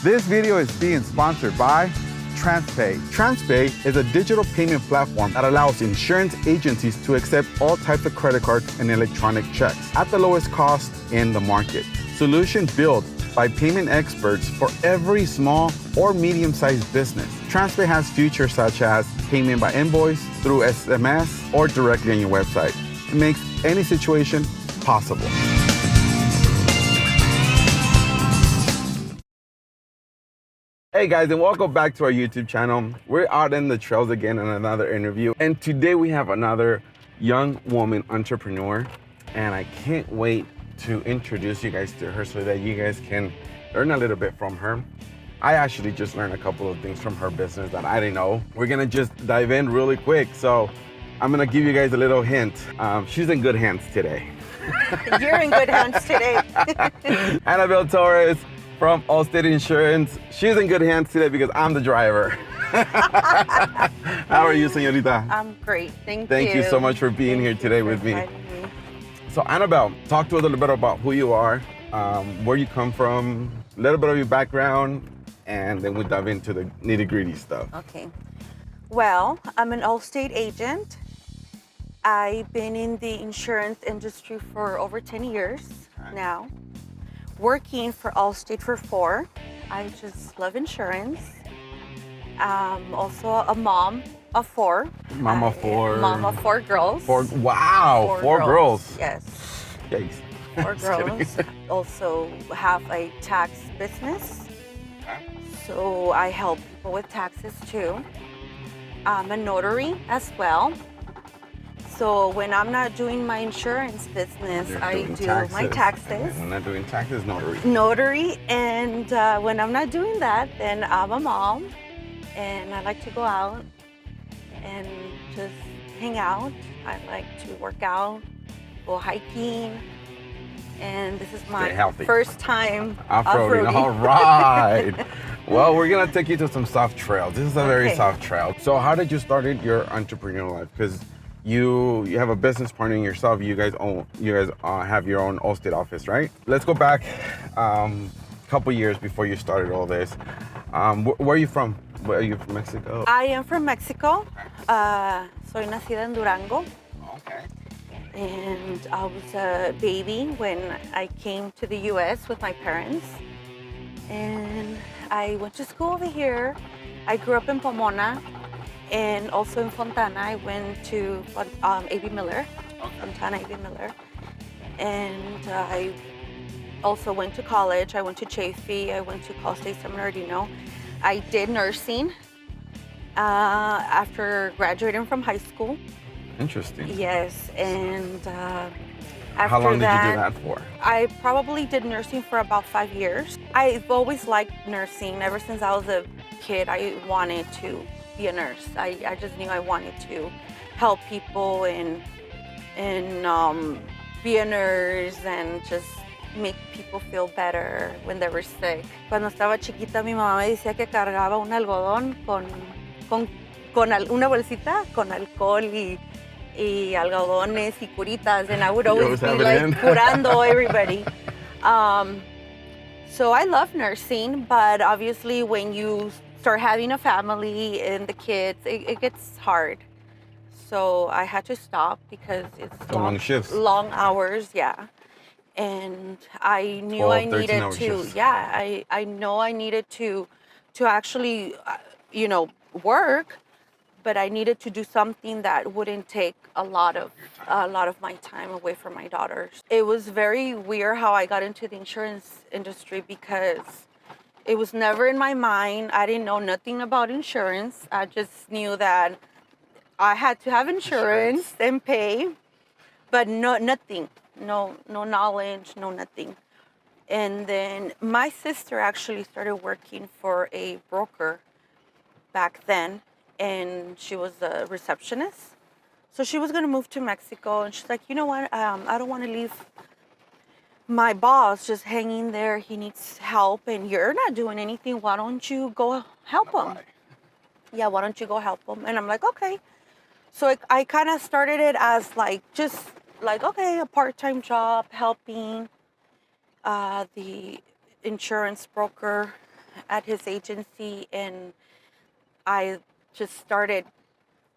This video is being sponsored by TransPay. TransPay is a digital payment platform that allows insurance agencies to accept all types of credit cards and electronic checks at the lowest cost in the market. Solution built by payment experts for every small or medium-sized business. TransPay has features such as payment by invoice, through SMS, or directly on your website. It makes any situation possible. Hey guys, and welcome back to our YouTube channel. We're out in the trails again in another interview. And today we have another young woman entrepreneur. And I can't wait to introduce you guys to her so that you guys can learn a little bit from her. I actually just learned a couple of things from her business that I didn't know. We're gonna just dive in really quick. So I'm gonna give you guys a little hint. She's in good hands today. You're in good hands today. Anabel Torres from Allstate Insurance. She's in good hands today because I'm the driver. How are you, señorita? I'm great, thank you. Thank you so much for being here today with me. So Anabel, talk to us a little bit about who you are, where you come from, a little bit of your background, and then we'll dive into the nitty-gritty stuff. Okay. Well, I'm an Allstate agent. I've been in the insurance industry for over 10 years now. Working for Allstate for 4. I just love insurance. Also a mom of 4. Mom of 4. Mom of 4 girls. Wow, 4 girls. Yes. Yikes. 4 girls. Also have a tax business. So I help people with taxes too. I'm a notary as well. So when I'm not doing my insurance business, I do my taxes. When I'm not doing taxes, notary. Notary, and when I'm not doing that, then I'm a mom, and I like to go out and just hang out. I like to work out, go hiking, and this is my first time off-roading. All right. Well, we're gonna take you to some soft trails. This is a very soft trail. So how did you start your entrepreneurial life? Because you have a business partner in yourself. You guys have your own Allstate office, right? Let's go back a couple years before you started all this. Where are you from? Where are you from? Mexico? I am from Mexico. Soy nacida en Durango. Okay. And I was a baby when I came to the U.S. with my parents. And I went to school over here. I grew up in Pomona. And also in Fontana, I went to A.B. Miller, Fontana A.B. Miller. And I also went to college. I went to Chafee. I went to Cal State San Bernardino. I did nursing after graduating from high school. Interesting. Yes, and how long did you do that for? I probably did nursing for about 5 years. I've always liked nursing. Ever since I was a kid, I wanted to be a nurse. I just knew I wanted to help people and be a nurse and just make people feel better when they were sick. Cuando estaba chiquita, mi mamá me decía que cargaba un algodón con una bolsita con alcohol y algodones y curitas, and I would always be like curando everybody. So I love nursing, but obviously when you start having a family and the kids, it gets hard. So I had to stop because it's long shifts, long hours, yeah. And I knew I needed to, I know I needed to actually, work, but I needed to do something that wouldn't take a lot of my time away from my daughters. It was very weird how I got into the insurance industry because it was never in my mind. I didn't know nothing about insurance. I just knew that I had to have insurance and pay, but nothing, no knowledge, no nothing. And then my sister actually started working for a broker back then, and she was a receptionist. So she was gonna move to Mexico, and she's like, you know what, I don't wanna leave my boss just hanging there. He needs help, and you're not doing anything. Why don't you go help him? Yeah, why don't you go help him? And I'm like, okay. So I kind of started it as okay, a part-time job, helping the insurance broker at his agency, and I just started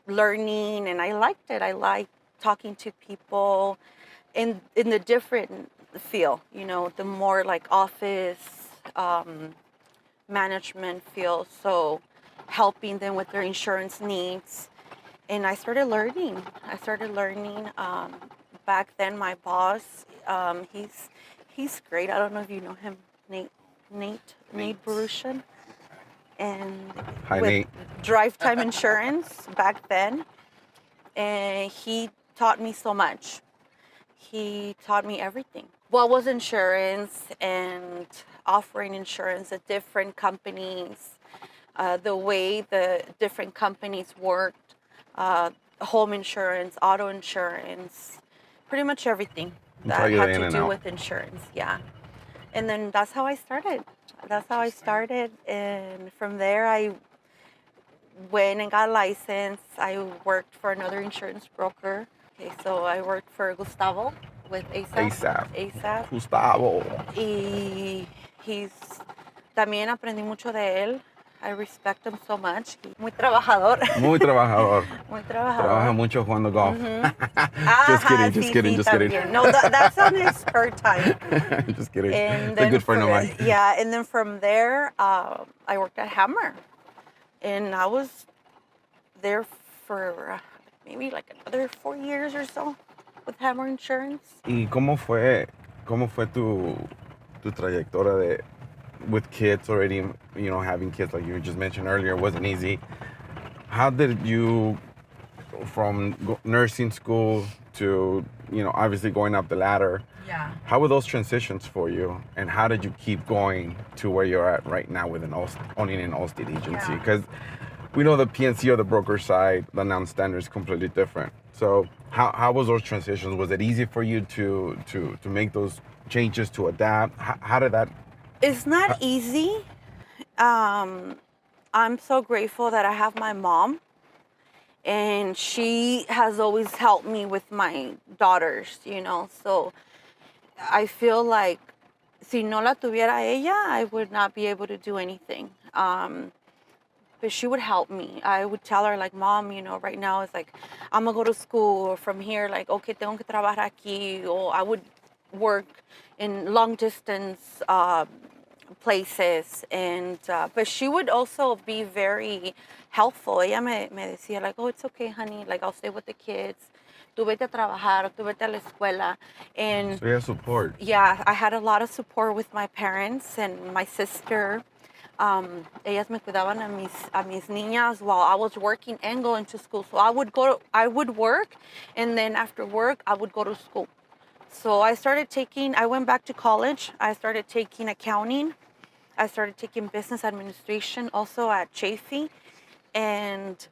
learning, and I liked it. I liked talking to people in the different field, the more like office management field, so helping them with their insurance needs. And I started learning. Back then, my boss, he's great. I don't know if you know him, Nate Barushan. And Hi, with Nate. Drive Time Insurance back then. And he taught me so much. He taught me everything. What was insurance and offering insurance at different companies, the way the different companies worked, home insurance, auto insurance, pretty much everything that had to do with insurance. Yeah. And then that's how I started. And from there, I went and got licensed. I worked for another insurance broker. Okay, so I worked for Gustavo with ASAP. Gustavo. Y también aprendí mucho de él. I respect him so much. Muy trabajador. Muy trabajador. Muy trabajador. Trabaja mucho jugando golf. Just kidding. No, that's on his spare time. Just kidding. And it's a good friend of mine. Yeah, and then from there, I worked at Hammer. And I was there for maybe like another 4 years or so with Hammer Insurance. ¿Y cómo fue tu trayectoria with kids already, having kids like you just mentioned earlier wasn't easy. How did you, from nursing school to, obviously going up the ladder, how were those transitions for you? And how did you keep going to where you're at right now with owning an Allstate agency? Because we know the PNC or the broker side, the non-standard is completely different. So how was those transitions? Was it easy for you to make those changes, to adapt? How did that? It's not easy. I'm so grateful that I have my mom, and she has always helped me with my daughters, so I feel like si no la tuviera ella, I would not be able to do anything. But she would help me. I would tell her, like, Mom, right now it's like, I'm gonna go to school, or from here, like, okay, tengo que trabajar aquí, or I would work in long distance places, and but she would also be very helpful. Ella me decía, like, oh, it's okay, honey, like, I'll stay with the kids. Tú vete a trabajar, tú vete a la escuela. And so you have support. Yeah, I had a lot of support with my parents and my sister. Ellas me cuidaban a mis niñas while I was working and going to school. So I would work, and then after work, I would go to school. So I went back to college. I started taking accounting. I started taking business administration also at Chafee, and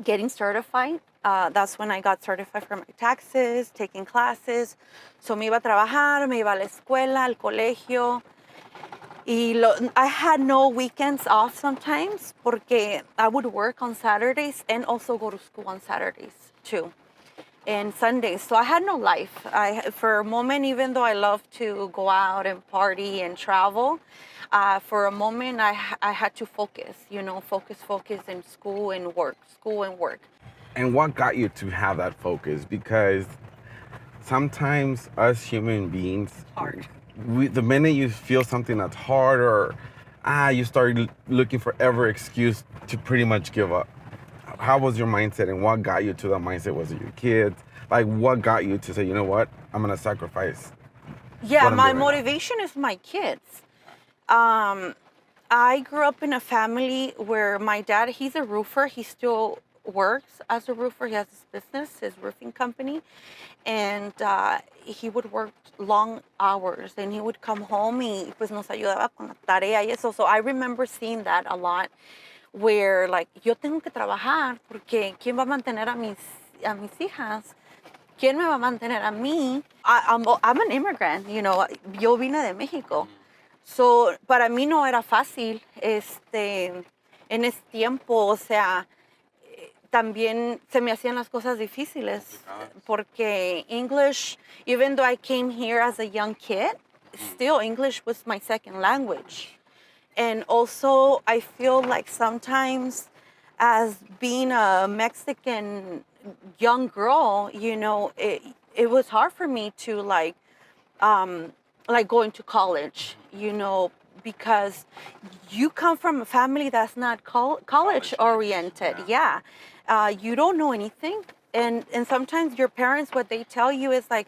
getting certified. That's when I got certified for my taxes, taking classes. So me iba a trabajar, me iba a la escuela, al colegio. I had no weekends off sometimes porque I would work on Saturdays and also go to school on Saturdays too, and Sundays. So I had no life. For a moment, even though I love to go out and party and travel, for a moment I had to focus, focus in school and work. And what got you to have that focus? Because sometimes us human beings, Hard. The minute you feel something that's hard, or you start looking for every excuse to pretty much give up. How was your mindset, and what got you to that mindset? Was it your kids? Like, what got you to say, you know what, I'm gonna sacrifice? Yeah, my motivation is my kids. I grew up in a family where my dad, he's a roofer. He still works as a roofer. He has his business, his roofing company, and he would work long hours, and he would come home y pues nos ayudaba con la tarea y eso. So I remember seeing that a lot, where like, yo tengo que trabajar porque ¿quién va a mantener a mis hijas? ¿Quién me va a mantener a mí? I'm an immigrant, yo vine de México. So, para mí no era fácil, en ese tiempo, o sea, también se me hacían las cosas difíciles, porque English, even though I came here as a young kid, still English was my second language. And also, I feel like sometimes as being a Mexican young girl, it was hard for me to like going to college, because you come from a family that's not college oriented. Yeah. You don't know anything. And sometimes your parents, what they tell you is like,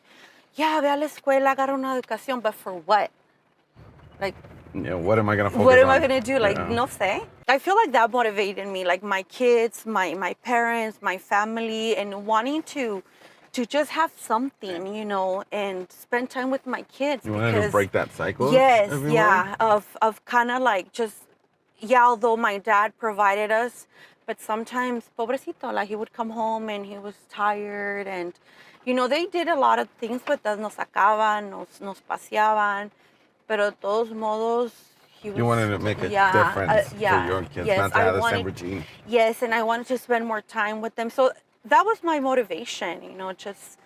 yeah, ve a la escuela, agarra una educación, but for what? Like, what am I going to focus on? what am I going to do? Like, no sé. I feel like that motivated me, like my kids, my parents, my family, and wanting to just have something, and spend time with my kids. You wanted to break that cycle? Yes, everywhere? yeah, of kind of like just, yeah, although my dad provided us, but sometimes, pobrecito, like he would come home and he was tired, and, they did a lot of things with us, nos sacaban, nos paseaban, pero de todos modos, he was... You wanted to make a difference for your kids, not to have the same routine. Yes, and I wanted to spend more time with them. So that was my motivation, just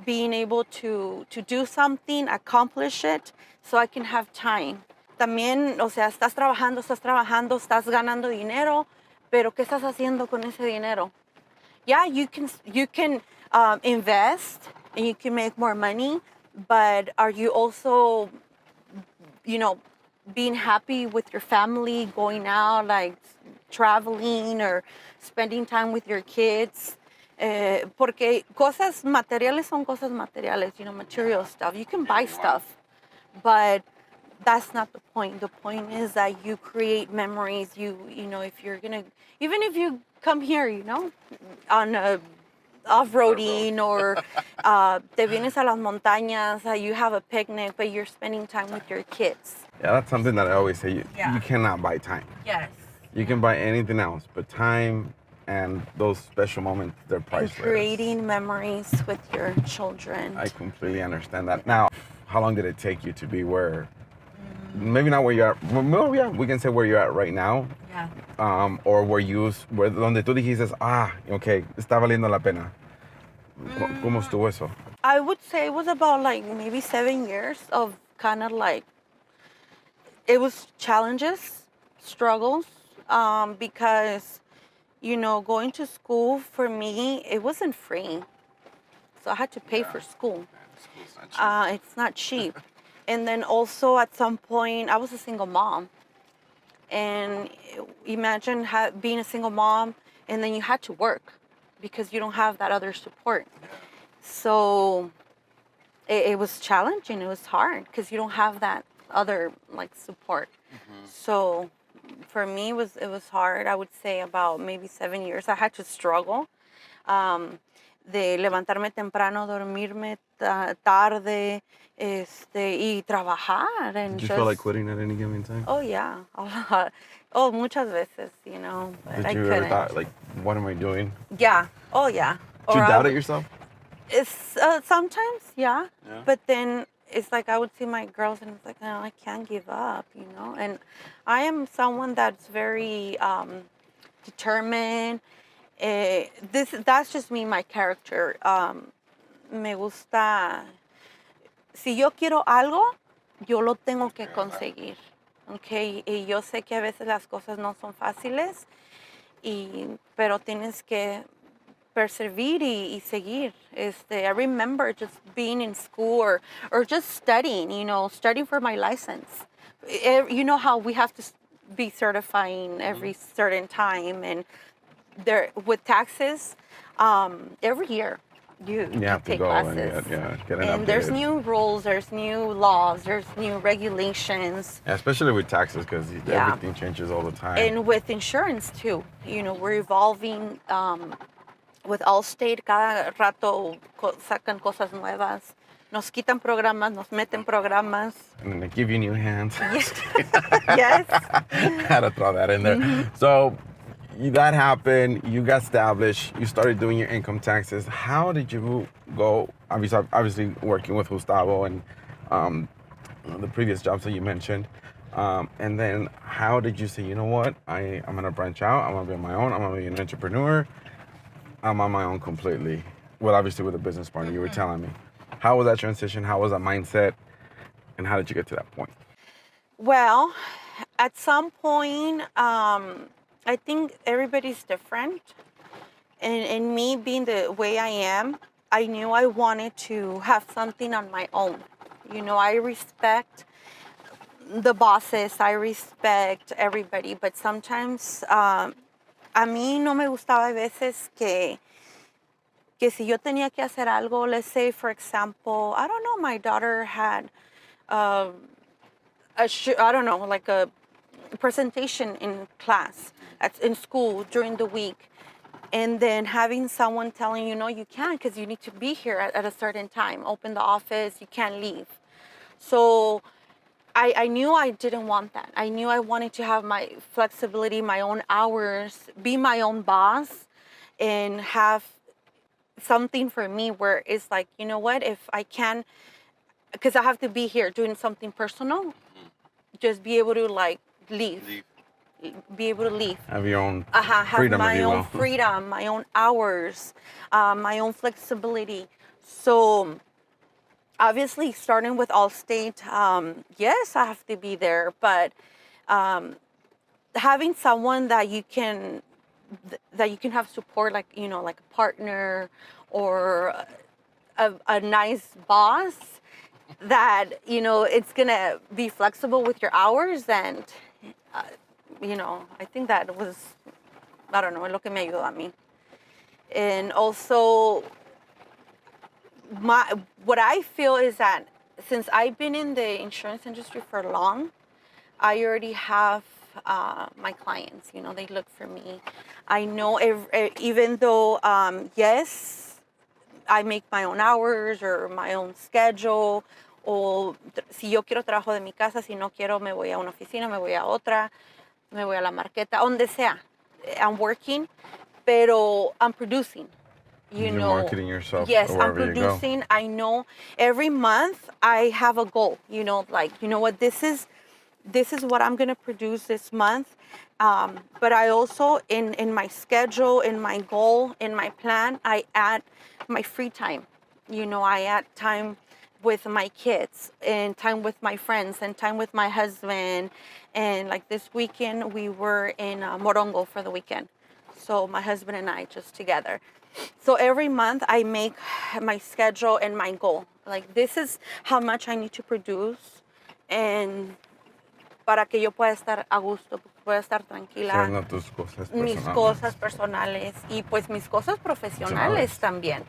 being able to do something, accomplish it, so I can have time. También, o sea, estás trabajando, estás ganando dinero, pero ¿qué estás haciendo con ese dinero? Yeah, you can invest and you can make more money, but are you also, being happy with your family, going out, like traveling or spending time with your kids? Porque cosas materiales son cosas materiales, material stuff. You can buy stuff, but that's not the point. The point is that you create memories. If you're gonna, even if you come here, on a off-roading or te vienes a las montañas, you have a picnic, but you're spending time with your kids. Yeah, that's something that I always say. You cannot buy time. Yes. You can buy anything else, but time and those special moments, they're priceless. And creating memories with your children. I completely understand that. Now, how long did it take you to be where, maybe not where you're at, well, yeah, we can say where you're at right now. Yeah. Or donde tú dijiste, okay, está valiendo la pena. ¿Cómo estuvo eso? I would say it was about like maybe 7 years of kind of like, it was challenges, struggles, because, going to school for me, it wasn't free. So I had to pay for school. It's not cheap. And then also at some point, I was a single mom. And imagine being a single mom, and then you had to work because you don't have that other support. So it was challenging. It was hard because you don't have that other like support. Mm-hmm. So for me, it was hard. I would say about maybe 7 years. I had to struggle. De levantarme temprano, dormirme tarde, y trabajar. And did you feel like quitting at any given time? Oh, yeah. Oh, muchas veces, But did you ever thought, like, what am I doing? Yeah. Oh, yeah. Did you doubt it yourself? It's sometimes, yeah. But then it's like I would see my girls and it's like, no, I can't give up, And I am someone that's very determined. That's just me, my character. Me gusta. Si yo quiero algo, yo lo tengo que conseguir. Okay, y yo sé que a veces las cosas no son fáciles, pero tienes que perseverar y seguir. I remember just being in school or just studying, studying for my license. You know how we have to be certifying every certain time, and there with taxes, every year you have take to go classes. and get it and updated. There's new rules, there's new laws, there's new regulations. Yeah, especially with taxes, because everything changes all the time. And with insurance too, we're evolving. With Allstate, cada rato sacan cosas nuevas. Nos quitan programas, nos meten programas. And then they give you new hands. Yes. Yes. I had to throw that in there. Mm-hmm. So that happened, you got established, you started doing your income taxes. How did you go, obviously working with Gustavo and the previous jobs that you mentioned, and then how did you say, you know what, I'm going to branch out, I'm going to be on my own, I'm going to be an entrepreneur, I'm on my own completely. Well, obviously with a business partner, you were telling me. How was that transition? How was that mindset? And how did you get to that point? Well, at some point, I think everybody's different. And me being the way I am, I knew I wanted to have something on my own. I respect the bosses, I respect everybody, but sometimes a mí no me gustaba a veces que si yo tenía que hacer algo, let's say, for example, I don't know, my daughter had I don't know, like a presentation in class, in school during the week. And then having someone telling you, no, you can't because you need to be here at a certain time. Open the office, you can't leave. So I knew I didn't want that. I knew I wanted to have my flexibility, my own hours, be my own boss, and have something for me where it's like, you know what, if I can, because I have to be here doing something personal, just be able to like leave. Be able to leave. Have your own have freedom, my if you own will. freedom, my own hours, my own flexibility. So obviously starting with Allstate, yes, I have to be there, but having someone that you can have support, like, like a partner or a nice boss that, it's gonna be flexible with your hours, and I think that was, I don't know, lo que me ayudó a mí. And also, what I feel is that since I've been in the insurance industry for long, I already have my clients. They look for me. I know even though, yes, I make my own hours or my own schedule. O si yo quiero trabajo de mi casa, si no quiero me voy a una oficina, me voy a otra, me voy a la marqueta, donde sea. I'm working, pero I'm producing. You're marketing yourself. Yes, I'm producing. I know every month I have a goal. Like, what, this is what I'm gonna produce this month. But I also, in my schedule, in my goal, in my plan, I add my free time. I add time with my kids and time with my friends and time with my husband. And like this weekend, we were in Morongo for the weekend. So my husband and I just together. So every month I make my schedule and my goal. Like, this is how much I need to produce, and para que yo pueda estar a gusto, pueda estar tranquila. Tus cosas personales. Mis cosas personales y pues mis cosas profesionales también.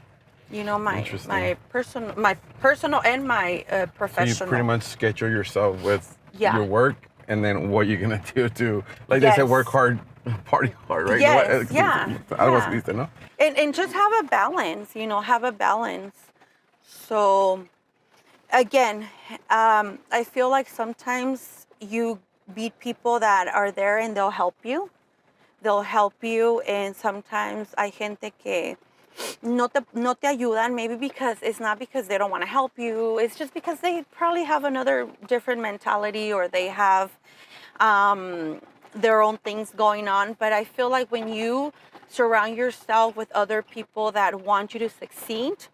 My personal and my professional. So you pretty much schedule yourself with Yeah. your work and then what you're gonna do to, like Yes. they say, work hard, party hard, right? Yes, yeah. Algo así, ¿viste, no? And just have a balance, have a balance. So again, I feel like sometimes you meet people that are there and they'll help you. And sometimes hay gente que no te ayudan, maybe because it's not because they don't want to help you. It's just because they probably have another different mentality, or they have their own things going on. But I feel like when you surround yourself with other people that want you to succeed,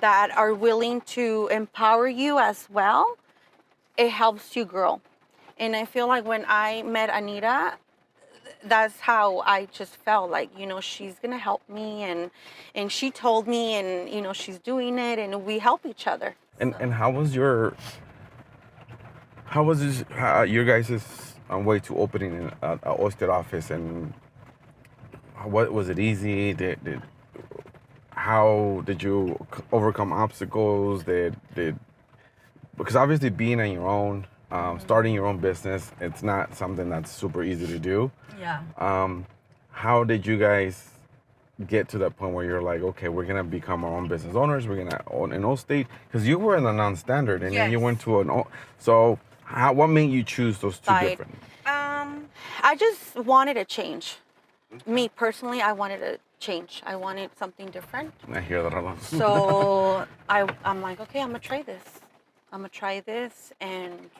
that are willing to empower you as well, it helps you grow. And I feel like when I met Anita, that's how I just felt like, she's gonna help me, and she told me, and she's doing it, and we help each other. And how was your guys' way to opening an Oyster office, and what was it easy? How did you overcome obstacles? Because obviously being on your own, starting your own business, it's not something that's super easy to do. Yeah. How did you guys get to that point where you're like, okay, we're gonna become our own business owners, we're gonna own an Allstate? Because you were in a non-standard, and then you went to so what made you choose those two different? I just wanted a change. Me personally, I wanted a change. I wanted something different. I hear that a lot. So I'm like, okay, I'm gonna try this, and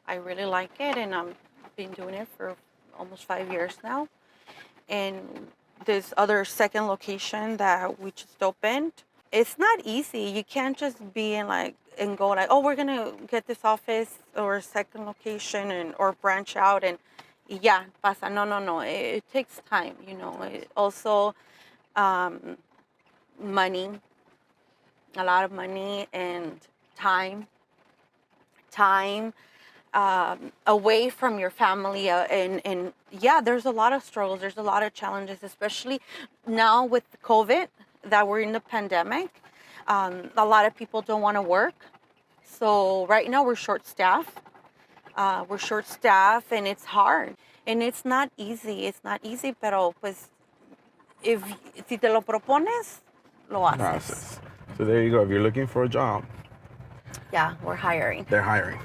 I really like it, and I've been doing it for almost 5 years now. And this other second location that we just opened, it's not easy. You can't just be in like and go like, oh, we're gonna get this office or a second location and or branch out and yeah, pasa. No. It takes time, you know. It also money, a lot of money and time away from your family, and yeah, there's a lot of struggles, there's a lot of challenges, especially now with COVID, that we're in the pandemic. A lot of people don't want to work, so right now we're short staffed. And it's hard, and it's not easy, pero pues if si te lo propones, lo haces. So there you go. If you're looking for a job, Yeah, we're hiring. they're hiring.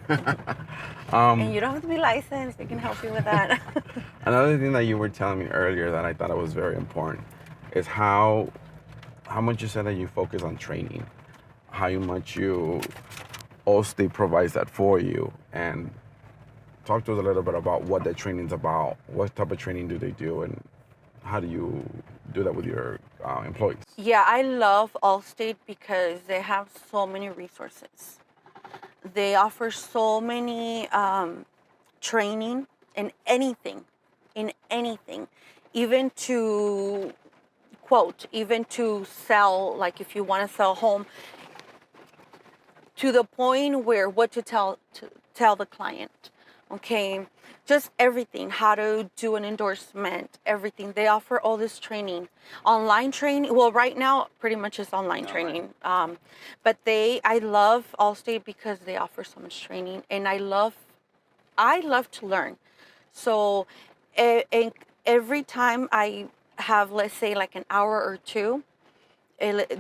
And you don't have to be licensed. We can help you with that. Another thing that you were telling me earlier that I thought it was very important is how much you said that you focus on training, how much Allstate provides that for you, and talk to us a little bit about what that training's about. What type of training do they do, and how do you do that with your employees? Yeah, I love Allstate because they have so many resources. They offer so many training in anything, even to even to sell, like if you want to sell a home, to the point where what to tell the client. Okay, just everything, how to do an endorsement, everything. They offer all this training, online training. Well, right now, pretty much it's online training. But I love Allstate because they offer so much training, and I love to learn. So, and every time I have, let's say, like an hour or two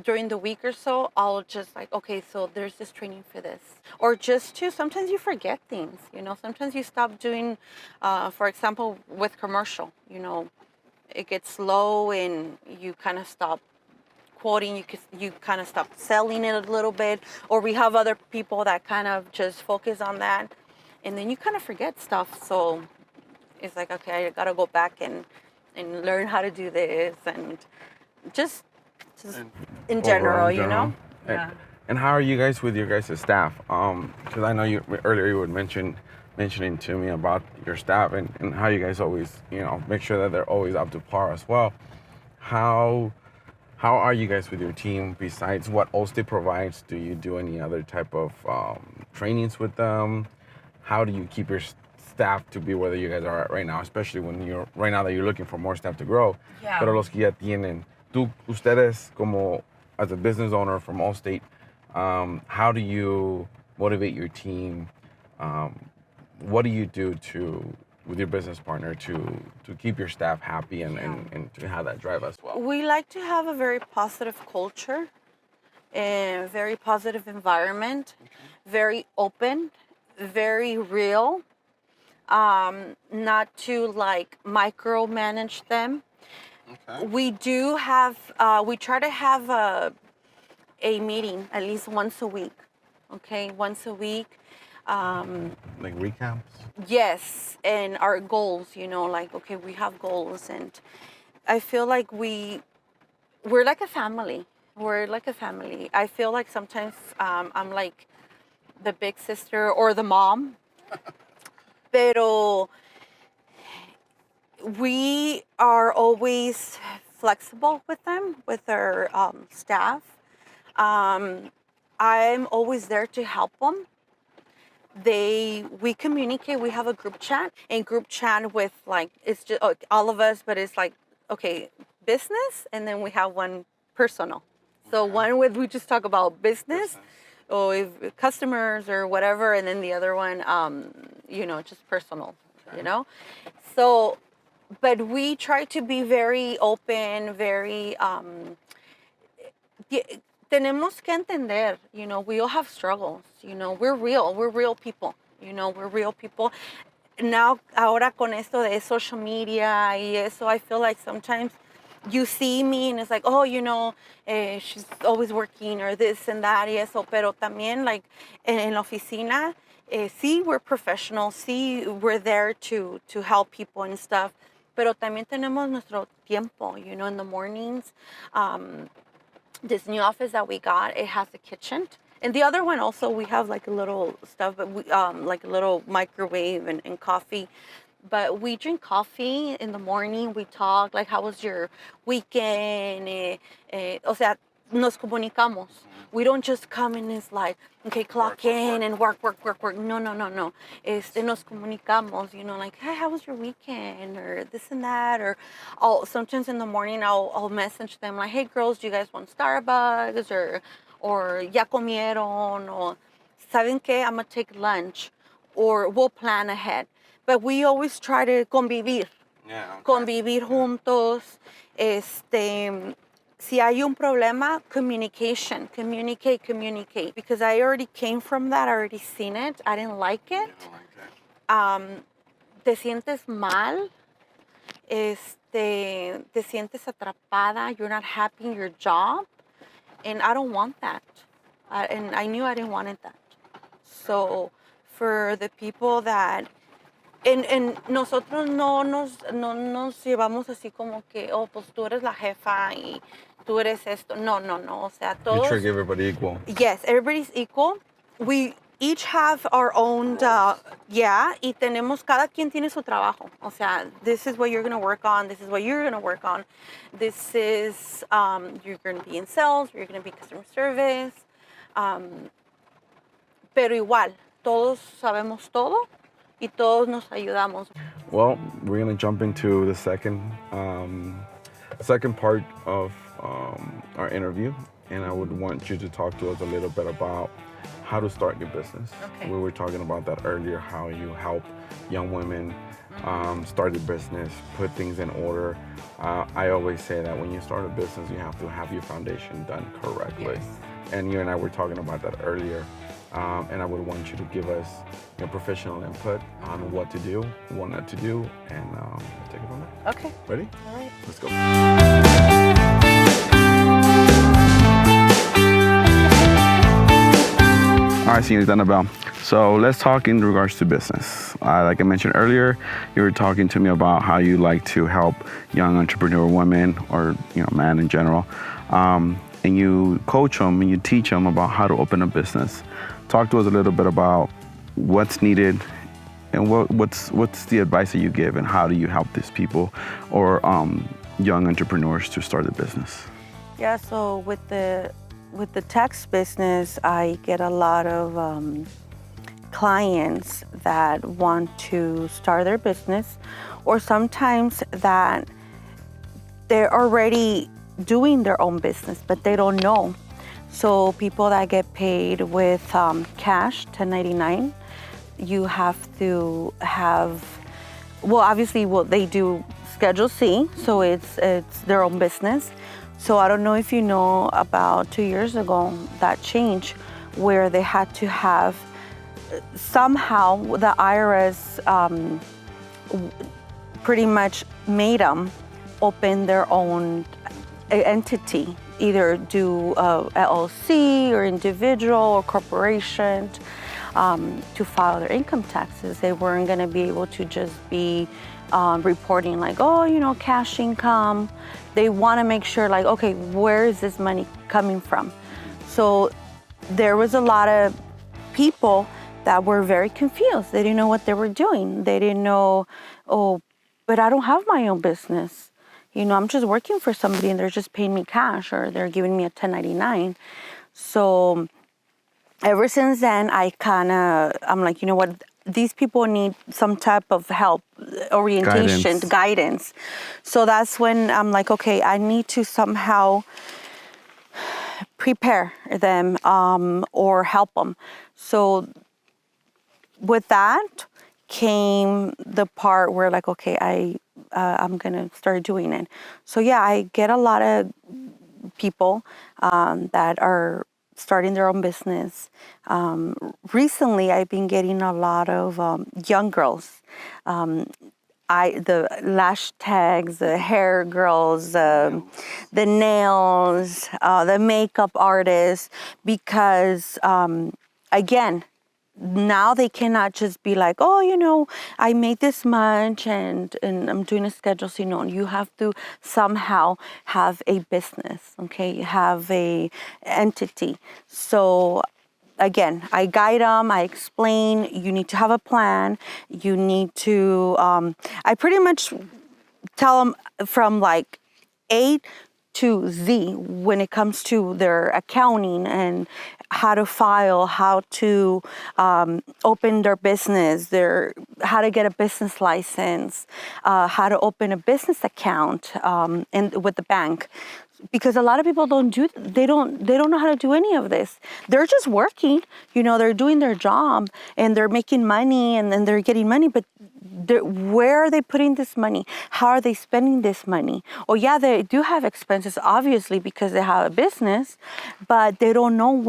during the week or so, I'll just like, okay, so there's this training for this. Or just to, sometimes you forget things, you know, sometimes you stop doing, for example, with commercial, you know, it gets slow and you kind of stop quoting, you kind of stop selling it a little bit, or we have other people that kind of just focus on that, and then you kind of forget stuff. So it's like, okay, I gotta go back and learn how to do this, and just in general, you know? Yeah. And how are you guys with your guys' staff? Because I know earlier you would mentioning to me about your staff and how you guys always, you know, make sure that they're always up to par as well. How are you guys with your team besides what Allstate provides? Do you do any other type of trainings with them? How do you keep your staff to be where you guys are at right now, especially when right now that you're looking for more staff to grow? Yeah. Pero los que ya tienen, ustedes como as a business owner from Allstate, how do you motivate your team? What do you do with your business partner to keep your staff happy and to have that drive as well? We like to have a very positive culture, a very positive environment, very open, very real, not to like micromanage them. Okay. We do have, we try to have a meeting at least once a week. Okay, once a week. Like recaps? Yes, and our goals, you know, like, okay, we have goals, and I feel like we're like a family. We're like a family. I feel like sometimes I'm like the big sister or the mom. Pero we are always flexible with them, with our staff. I'm always there to help them. We communicate. We have a group chat, with like, it's just all of us, but it's like, okay, business, and then we have one personal. So one we just talk about business. Or if customers or whatever, and then the other one, you know, just personal, you know. So, but we try to be very open, very. Tenemos que entender, you know, we all have struggles, you know, we're real people, you know, we're real people. Now, ahora con esto de social media y eso, I feel like sometimes you see me and it's like, oh, you know, she's always working or this and that y eso, pero también like en la oficina, sí, we're professionals, sí, we're there to help people and stuff, pero también tenemos nuestro tiempo, you know, in the mornings. This new office that we got, it has a kitchen. And the other one also, we have like a little stuff, but we like a little microwave and coffee. But we drink coffee in the morning. We talk like, how was your weekend? O sea, nos comunicamos. We don't just come and it's like, okay, clock in and work. No, no, no, no. Nos comunicamos, you know, like, hey, how was your weekend? Or this and that. Or sometimes in the morning I'll message them like, hey, girls, do you guys want Starbucks? Or ya comieron? Or, ¿saben qué? I'm going to take lunch. Or we'll plan ahead. But we always try to convivir. Yeah, okay. Convivir juntos. Si hay un problema, communication. Communicate. Because I already came from that. I already seen it. I didn't like it. Te sientes mal. Te sientes atrapada. You're not happy in your job. And I don't want that. And I knew I didn't want that. So for the people that... En nosotros no nos llevamos así como que, oh, pues tú eres la jefa y tú eres esto. No. O sea, todos... You treat everybody equal. Yes, everybody's equal. We each have our own, y tenemos, cada quien tiene su trabajo. O sea, this is what you're going to work on. This is what you're going to work on. This is, you're going to be in sales, you're going to be customer service. Pero igual, todos sabemos todo. Y todos nos ayudamos. Well, we're gonna jump into the second part of our interview, and I would want you to talk to us a little bit about how to start your business. Okay. We were talking about that earlier, how you help young women start a business, put things in order. I always say that when you start a business, you have to have your foundation done correctly. Yes. And you and I were talking about that earlier. And I would want you to give us your professional input on what to do, what not to do, and take it from there. Okay. Ready? All right. Let's go. All right, Señorita Anabel. So let's talk in regards to business. Like I mentioned earlier, you were talking to me about how you like to help young entrepreneur women or men in general. And you coach them and you teach them about how to open a business. Talk to us a little bit about what's needed and what's the advice that you give and how do you help these people or young entrepreneurs to start a business? Yeah, so with the tax business, I get a lot of clients that want to start their business, or sometimes that they're already doing their own business, but they don't know. So people that get paid with cash, 1099, you have to have, obviously they do Schedule C, so it's their own business. So I don't know if you know, about 2 years ago, that changed where they had to have, somehow the IRS pretty much made them open their own entity, either do LLC or individual or corporation to file their income taxes. They weren't going to be able to just be reporting like, cash income. They want to make sure like, okay, where is this money coming from? So there was a lot of people that were very confused. They didn't know what they were doing. They didn't know, but I don't have my own business. I'm just working for somebody and they're just paying me cash or they're giving me a 1099. So ever since then, I'm like, you know what? These people need some type of help, orientation, guidance. So that's when I'm like, okay, I need to somehow prepare them or help them. So with that came the part where like, okay, I'm gonna start doing it. So yeah, I get a lot of people that are starting their own business. Recently, I've been getting a lot of young girls. The lash tags, the hair girls, the nails, the makeup artists, because again, now they cannot just be like, I made this much and I'm doing a schedule. So, you have to somehow have a business, okay? Have a entity. So again, I guide them, I explain, you need to have a plan, you need to, I pretty much tell them from like A to Z when it comes to their accounting and how to file, how to open their business, how to get a business license, how to open a business account with the bank. Because a lot of people they don't know how to do any of this. They're just working, they're doing their job and they're making money and then they're getting money, but where are they putting this money? How are they spending this money? Oh yeah, they do have expenses, obviously, because they have a business, but they don't know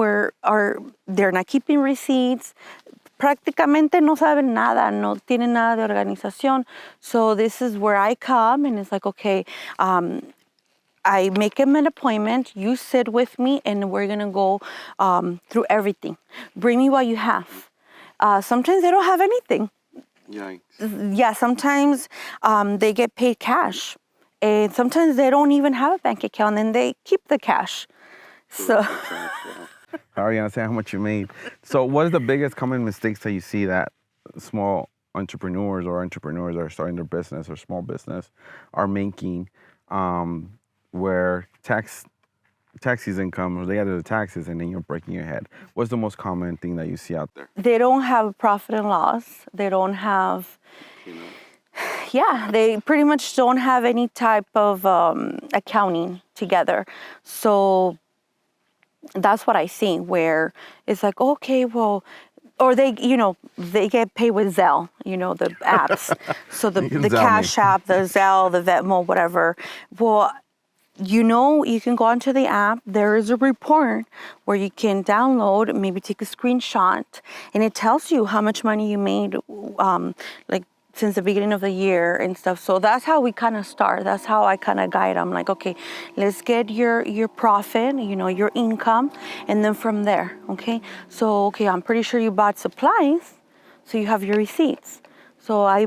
they're not keeping receipts. Prácticamente no saben nada, no tienen nada de organización. So this is where I come and it's like, okay, I make them an appointment, you sit with me, and we're gonna go through everything. Bring me what you have. Sometimes they don't have anything. Yikes. Yeah, sometimes they get paid cash. And sometimes they don't even have a bank account and they keep the cash. So. Ariana, say how much you made. So what is the biggest common mistakes that you see that small entrepreneurs that are starting their business or small business are making where tax season comes, or they added the taxes and then you're breaking your head? What's the most common thing that you see out there? They don't have profit and loss. They don't have, yeah, they pretty much don't have any type of accounting together. So that's what I see, where it's like, okay, well, or they get paid with Zelle, the apps. So the Cash App, the Zelle, the Venmo, whatever. Well, you can go onto the app. There is a report where you can download, maybe take a screenshot, and it tells you how much money you made, like since the beginning of the year and stuff. So that's how we kind of start. That's how I kind of guide them. Like, okay, let's get your profit, your income, and then from there, okay? So, okay, I'm pretty sure you bought supplies, so you have your receipts. So I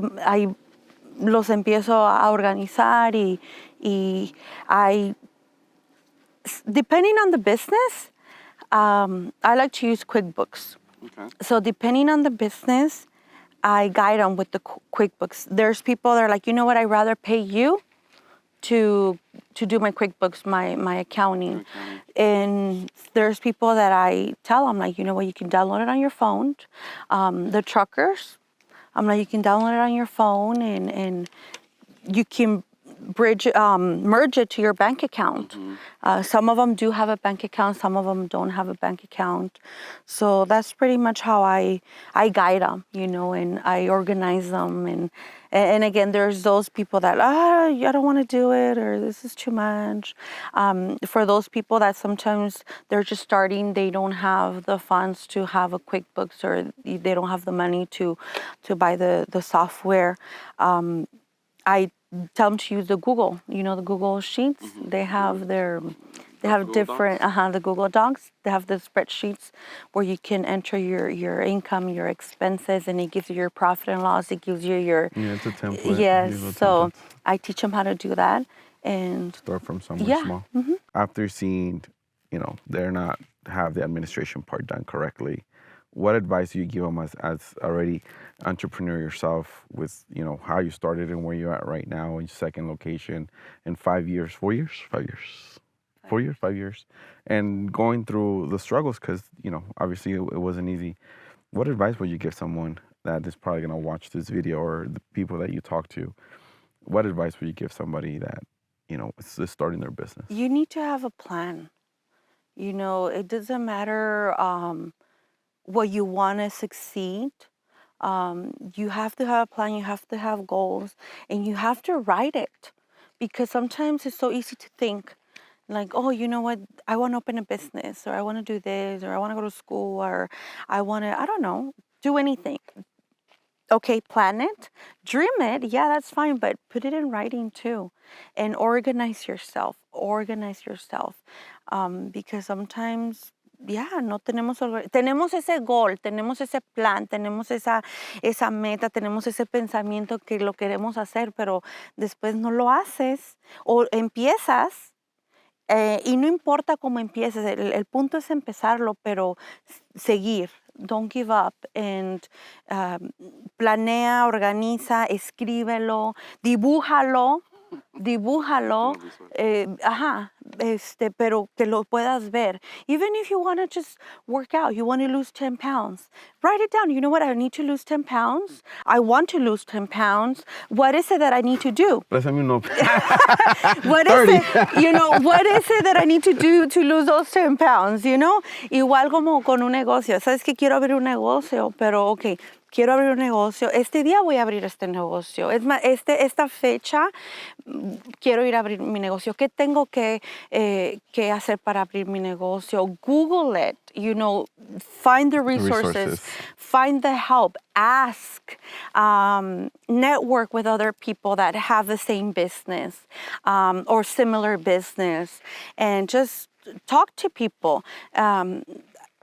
los empiezo a organizar y depending on the business, I like to use QuickBooks. Okay. So depending on the business, I guide them with the QuickBooks. There's people that are like, you know what, I'd rather pay you to do my QuickBooks, my accounting. Okay. And there's people that I tell them, like, you know what, you can download it on your phone. The truckers, I'm like, you can download it on your phone and you can merge it to your bank account. Mm-hmm. Some of them do have a bank account, some of them don't have a bank account. So that's pretty much how I guide them, and I organize them. And again, there's those people that, I don't want to do it, or this is too much. For those people that sometimes they're just starting, they don't have the funds to have a QuickBooks, or they don't have the money to buy the software. I tell them to use the Google, the Google Sheets. Mm-hmm. They have different, the Google Docs. They have the spreadsheets where you can enter your income, your expenses, and it gives you your profit and loss. It gives you your... Yeah, it's a template. Yes, so I teach them how to do that. And start from somewhere small. Mm-hmm. After seeing, they're not have the administration part done correctly, what advice do you give them as already entrepreneur yourself with, how you started and where you're at right now in your second location in 5 years, 4 years, 5 years, 4 years, 5 years, and going through the struggles because, obviously it wasn't easy. What advice would you give someone that is probably going to watch this video or the people that you talk to? What advice would you give somebody that, is just starting their business? You need to have a plan. It doesn't matter what you want to succeed. You have to have a plan, you have to have goals, and you have to write it, because sometimes it's so easy to think like, oh, you know what, I want to open a business, or I want to do this, or I want to go to school, or I want to, I don't know, do anything. Okay, plan it, dream it, yeah, that's fine, but put it in writing too, and organize yourself, because sometimes, no tenemos ese gol, tenemos ese plan, tenemos esa meta, tenemos ese pensamiento que lo queremos hacer, pero después no lo haces, o empiezas Y no importa cómo empieces, el punto es empezarlo, pero seguir. Don't give up. And planea, organiza, escríbelo, dibújalo. Pero que lo puedas ver. Even if you want to just work out, you want to lose 10 pounds, write it down. You know what? I need to lose 10 pounds. I want to lose 10 pounds. What is it that I need to do? What is it? What is it that I need to do to lose those 10 pounds? Igual como con un negocio. Sabes que quiero abrir un negocio, pero okay. Quiero abrir un negocio. Este día voy a abrir este negocio. Es más, esta fecha quiero ir a abrir mi negocio. ¿Qué tengo que hacer para abrir mi negocio? Google it. Find the resources. Find the help. Ask. Network with other people that have the same business or similar business. And just talk to people.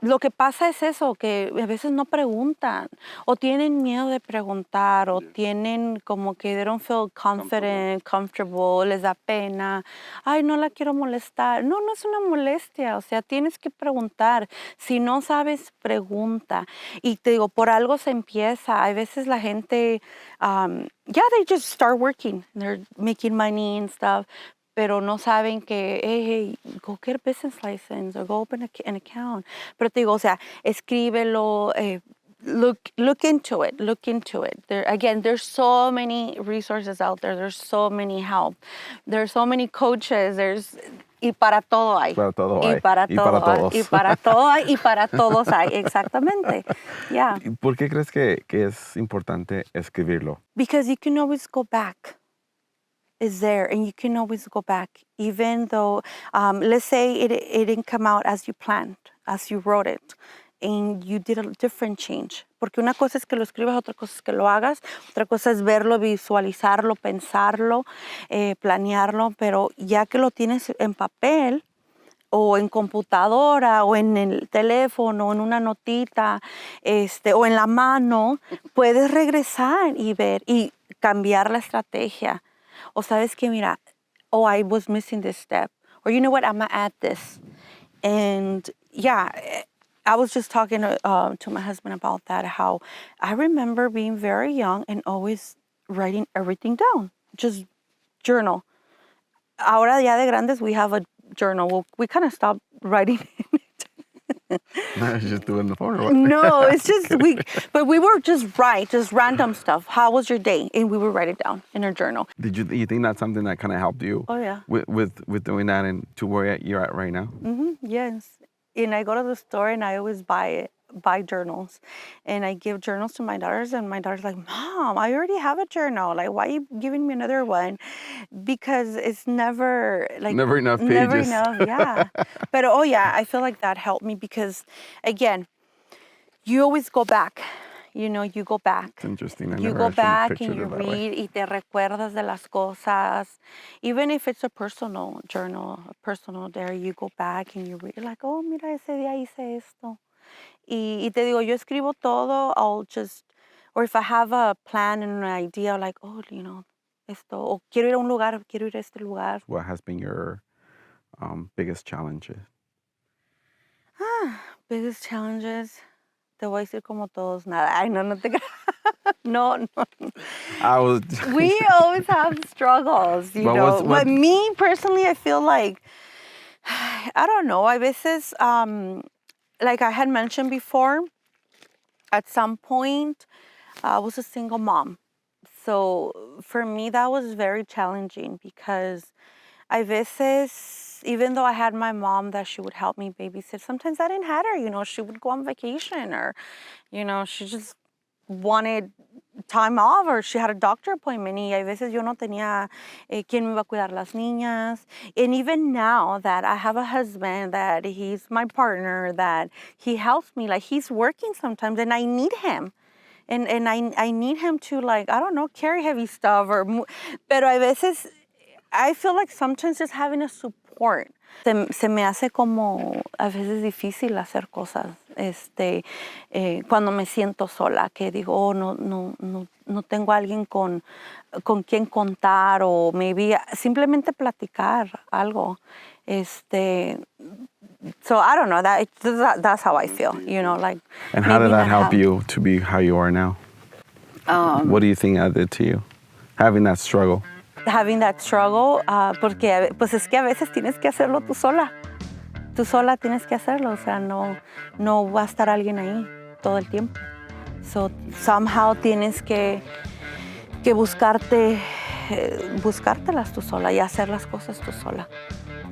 Lo que pasa es eso, que a veces no preguntan o tienen miedo de preguntar o tienen como que they don't feel confident, comfortable, les da pena. Ay, no la quiero molestar. No es una molestia, o sea, tienes que preguntar. Si no sabes, pregunta. Y te digo, por algo se empieza. A veces la gente, they just start working. They're making money and stuff. Pero no saben que, hey, go get a business license or go open an account. Pero te digo, o sea, escríbelo, look into it. There's so many resources out there. There's so many help. There's so many coaches. Y para todo hay. Para todo hay. Y para todo. Y para todo hay. Y para todos hay. Exactamente. Yeah. ¿Por qué crees que es importante escribirlo? Because you can always go back. Is there, and you can always go back, even though, let's say it didn't come out as you planned, as you wrote it, and you did a different change. Porque una cosa es que lo escribas, otra cosa es que lo hagas, otra cosa es verlo, visualizarlo, pensarlo, planearlo, pero ya que lo tienes en papel, o en computadora, o en el teléfono, en una notita, o en la mano, puedes regresar y ver, y cambiar la estrategia. O sabes que, mira, I was missing this step. Or you know what, I'm going to add this. And yeah, I was just talking to my husband about that, how I remember being very young and always writing everything down. Just journal. Ahora ya de grandes, we have a journal. We kind of stopped writing in it. No, it's just doing the phone or what? No, it's just but we were just random stuff. How was your day? And we would write it down in our journal. Did you think that's something that kind of helped you? Oh yeah. With doing that and to where you're at right now? Mm-hmm. Yes. And I go to the store and I always buy journals, and I give journals to my daughters, and my daughter's like, Mom, I already have a journal. Like, why are you giving me another one? Because it's never enough pages. Never enough, yeah. But I feel like that helped me because, again, you always go back. You go back. It's interesting. You go back and you read y te recuerdas de las cosas. Even if it's a personal journal, a personal diary, you go back and you read like, oh, mira, ese día hice esto. Y te digo, yo escribo todo, or if I have a plan and an idea, like, esto, o quiero ir a un lugar, quiero ir a este lugar. What has been your biggest challenges? Biggest challenges, te voy a decir como todos, nada. Ay, no te creas. No. We always have struggles, But me, personally, I feel like, I don't know, a veces, like I had mentioned before, at some point, I was a single mom. So for me, that was very challenging because a veces, even though I had my mom that she would help me babysit, sometimes I didn't have her, she would go on vacation or, she just wanted time off or she had a doctor appointment y a veces yo no tenía quien me iba a cuidar las niñas. And even now that I have a husband, that he's my partner, that he helps me, like he's working sometimes and I need him. And I need him to, like, I don't know, carry heavy stuff pero a veces I feel like sometimes just having a support se me hace como a veces difícil hacer cosas. Cuando me siento sola, que digo, oh, no tengo alguien con quien contar, o maybe simplemente platicar algo. So I don't know, that's how I feel, like. And how did that help you to be how you are now? What do you think that did to you, having that struggle? Having that struggle, porque pues es que a veces tienes que hacerlo tú sola. Tú sola tienes que hacerlo, o sea, no va a estar alguien ahí todo el tiempo. So somehow tienes que buscártelas tú sola y hacer las cosas tú sola.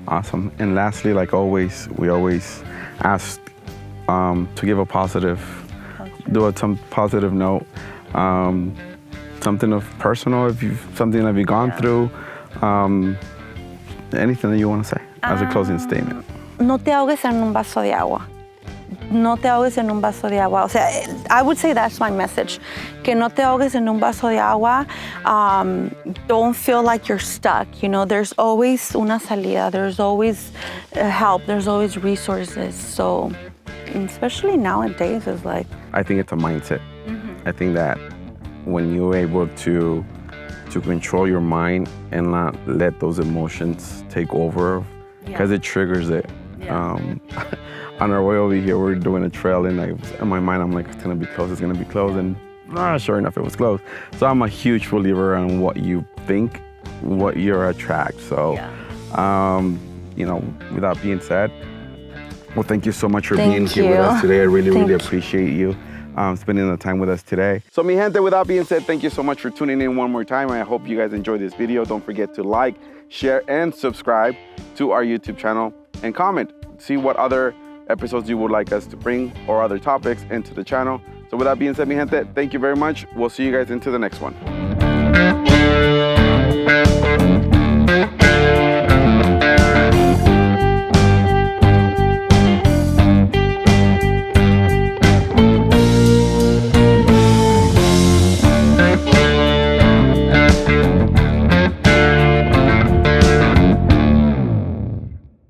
Awesome. And lastly, like always, we always ask to give a positive, some positive note, something of personal, something that you've gone through, anything that you want to say as a closing statement. No te ahogues en un vaso de agua. No te ahogues en un vaso de agua. O sea, I would say that's my message. Que no te ahogues en un vaso de agua. Don't feel like you're stuck. There's always una salida. There's always help. There's always resources. So, especially nowadays, it's like. I think it's a mindset. Mm-hmm. I think that when you're able to control your mind and not let those emotions take over, because it triggers it. Yeah. On our way over here, we're doing a trail, and in my mind, I'm like, it's gonna be closed, and sure enough, it was closed. So I'm a huge believer in what you think, what you attract. So, with that being said, well, thank you so much for being here with us today. I really appreciate you spending the time with us today. So, mi gente, with that being said, thank you so much for tuning in one more time. I hope you guys enjoyed this video. Don't forget to like, share, and subscribe to our YouTube channel, and comment. See what other episodes you would like us to bring, or other topics into the channel. So with that being said, mi gente, thank you very much. We'll see you guys into the next one.